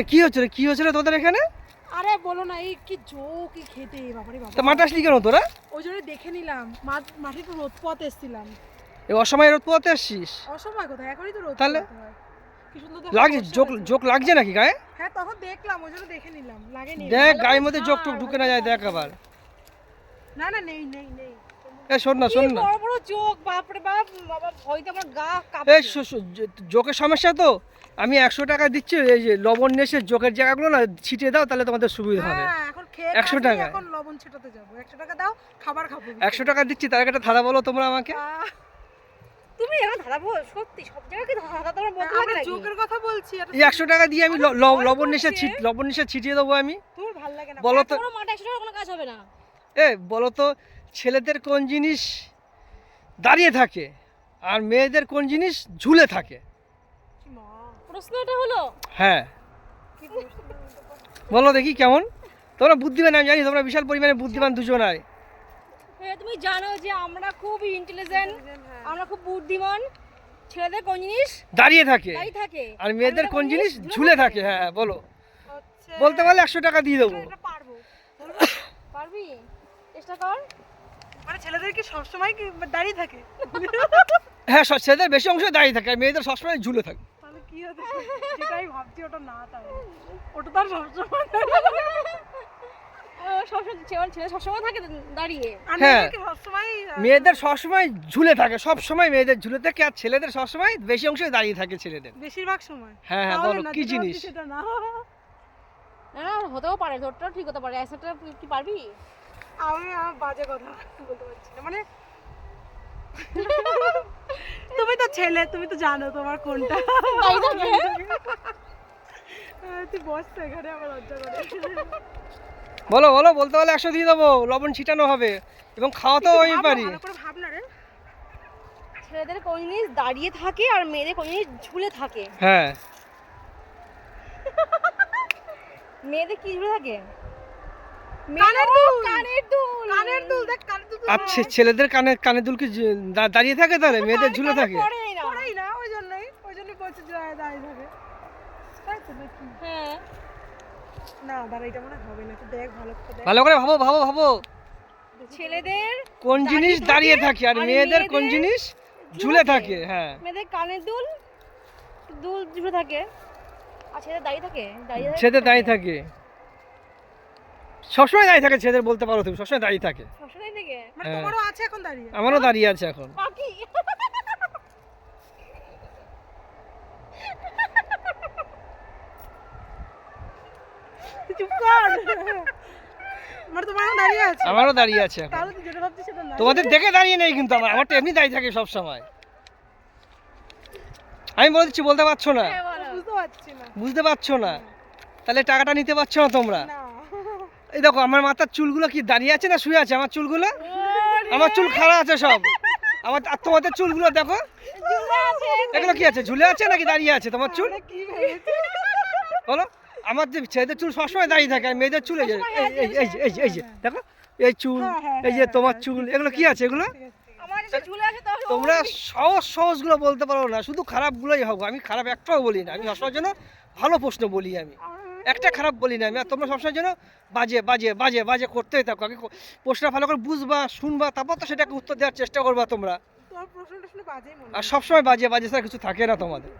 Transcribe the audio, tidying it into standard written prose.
কি হচ্ছে রে, কি হচ্ছে রে তোদের এখানে? আরে বলো না, এই কি জোকই খেতে বাবারে বাবা। তা মাঠে আসলি কেন তোরা? ওই জন্য দেখে নিলাম, মাঠে একটু রোদ পোয়াতে এসেছিলাম। এই অসময়ে রোদ পোয়াতে আসছিস? অসময় কোথায়, এখনই তো রোদ তাহলে পোয়াতে হয়। কি সুন্দর লাগছে, জোক লাগছে নাকি গায়ে? হ্যাঁ তখন দেখলাম, ওই জন্য দেখে নিলাম, লাগেনি। দেখ গায়ের মধ্যে জোক টোক ঢুকে না যায়, দেখ আবার। না না, নেই নেই নেই। শোন না, শোন না, বড় বড় চোখ, বাপরে বাপ, বাবা ভয়তে আমার গা কাঁপছে। এই জোকের সমস্যা তো আমি 100 টাকা দিচ্ছি, এই যে লবণ নেশে জোকের জায়গাগুলো না ছিটিয়ে দাও, তাহলে তোমাদের সুবিধা হবে। হ্যাঁ এখন খেয়ে 100 টাকা। এখন লবণ ছিটাতে যাব। 100 টাকা দাও, খাবার খাবো। 100 টাকা দিচ্ছি, তার একটা ধাঁধা বলো তোমরা আমাকে। তুমি এখন ধাঁধা বল, সত্যি সব জায়গায় কি ধাঁধা তোমার বলতে লাগে নাকি? জোকের কথা বলছি। এই 100 টাকা দিয়ে আমি লবণ নেশে ছিটিয়ে দেবো আমি। তোর ভালো লাগে না বলো তো, তোর মাঠে 100 টাকা কোনো কাজ হবে না। বলো তো, ছেলেদের কোন জিনিস দাঁড়িয়ে থাকে আর মেয়েদের কোন জিনিস ঝুলে থাকে? প্রশ্ন এটা হলো? হ্যাঁ বলো দেখি কেমন। তোমরা বুদ্ধিমান, আমি জানি তোমরা বিশাল পরিমাণে বুদ্ধিমান দুজনাই। হ্যাঁ তুমি জানো যে আমরা খুব ইন্টেলিজেন্ট, আমরা খুব বুদ্ধিমান। ছেলেদের কোন জিনিস দাঁড়িয়ে থাকে আর মেয়েদের কোন জিনিস ঝুলে থাকে? হ্যাঁ বলো। বলতে পারলে 100 টাকা দিয়ে দেবো। পারবো। পারবি? চেষ্টা কর। মানে ছেলেদের কি সবসময় কি দাঁড়িয়ে থাকে? হ্যাঁ ছেলেদের বেশি অংশ দাঁড়িয়ে থাকে আর মেয়েদের সবসময় ঝুলে থাকে। তাহলে কি হতে পারে? যেটাই ভাবছি ওটা না, তাহলে ওটা তো সবসময় ছেলে সবসময় থাকে দাঁড়িয়ে। হ্যাঁ সবসময় মেয়েদের সবসময় ঝুলে থাকে, সব সময় মেয়েদের ঝুলে থাকে আর ছেলেদের সবসময় বেশি অংশ দাঁড়িয়ে থাকে ছেলেদের। বেশিরভাগ সময়। হ্যাঁ হ্যাঁ বলো কি জিনিস? সেটা না। না হতেও পারে, তোরটাও ঠিক হতে পারে। অ্যান্সারটা কি পারবি? আমি বাজে কথা বলতে পারছি না, মানে তুমি তো ছেলে, তুমি তো জানো তোমার কোনটা। তুই বস তো এখানে, আমার লজ্জা করে। বলো বলো, বলতে পারলে 100 দিয়ে দেবো, লবণ ছিটানো হবে এবং খাওয়াতেও আমি পারি। ছেলেদের কোন জিনিস দাঁড়িয়ে থাকে আর মেয়েদের কোন জিনিস ঝুলে থাকে? হ্যাঁ মেয়েদের কি ঝুলে থাকে? কানের দুল। কানের দুল, কানের দুল, দেখ কানের দুল। আচ্ছা ছেলেদের কানের দুল কি দাঁড়িয়ে থাকে, তাহলে মেয়েদের ঝুলে থাকে? পড়েই না, ওই জন্যই বলছি দাঁড়িয়ে থাকে। তাই তো নাকি? হ্যাঁ না দাঁড়া, এটা মনে হবে না, তুই দেখ ভালো করে দেখ। ভালো করে ভাবো ভাবো ভাবো। ছেলেদের কোন জিনিস দাঁড়িয়ে থাকে আর মেয়েদের কোন জিনিস ঝুলে থাকে? হ্যাঁ মেয়েদের কানের দুল ঝুলে থাকে আর ছেলেদের দাঁড়িয়ে থাকে। ছেলেদের দাঁড়িয়ে থাকে, সবসময় দাঁড়িয়ে থাকে ছেলেদের, বলতে পারো তুমি, সবসময় দাঁড়িয়ে থাকে। সবসময় থাকে মানে হ্যাঁ। তোমারও আছে এখন দাঁড়িয়ে? আমারও দাঁড়িয়ে আছে এখন। পাখি। চুপ কর। মানে তোমার এখন দাঁড়িয়ে আছে? আমারও দাঁড়িয়ে আছে এখন। তাহলে তুই যেটা ভাবছিস সেটা না। তোমাদের দেখে দাঁড়িয়ে নেই কিন্তু, আমারটা এমনি দাঁড়িয়ে থাকে সব সময়। আমি বলে দিচ্ছি, বলতে পারছো না, বুঝতে পারছি না। বুঝতে পারছো না, তাহলে টাকাটা নিতে পারছো না তোমরা। না এই দেখো আমার মাথার চুলগুলো কি দাঁড়িয়ে আছে না শুয়ে আছে? আমার চুলগুলো, আমার চুল খাড়া আছে সব। আমার আর তোমাদের চুলগুলো দেখো, এগুলো কি আছে, ঝুলে আছে নাকি দাঁড়িয়ে আছে তোমার চুল? কি ভেবেছিস? বলো। আমার যে ছেলেদের চুল সবসময় দাঁড়িয়ে থাকে আর মেয়েদের চুল এই যে এই যে দেখো, এই চুল, এই যে তোমার চুল, এগুলো কি আছে এগুলো? আমার যে ঝুলে আছে তাহলে তোমরা সহজগুলো বলতে পারো না, শুধু খারাপগুলোই হোক। আমি খারাপ একটাও বলি না, আমি সবসময় জন্য ভালো প্রশ্ন বলি, আমি একটা খারাপ বলি না আমি। আর তোমরা সবসময় যেন বাজে বাজে বাজে বাজে করতেই থাকো। আগে প্রশ্নটা ভালো করে বুঝবা, শুনবা, তারপর তো সেটাকে উত্তর দেওয়ার চেষ্টা করবা তোমরা। তোর প্রশ্নটা শুনে বাজেই মনে হয়। আর সবসময় বাজে বাজে ছাড়া কিছু থাকে না তোমাদের।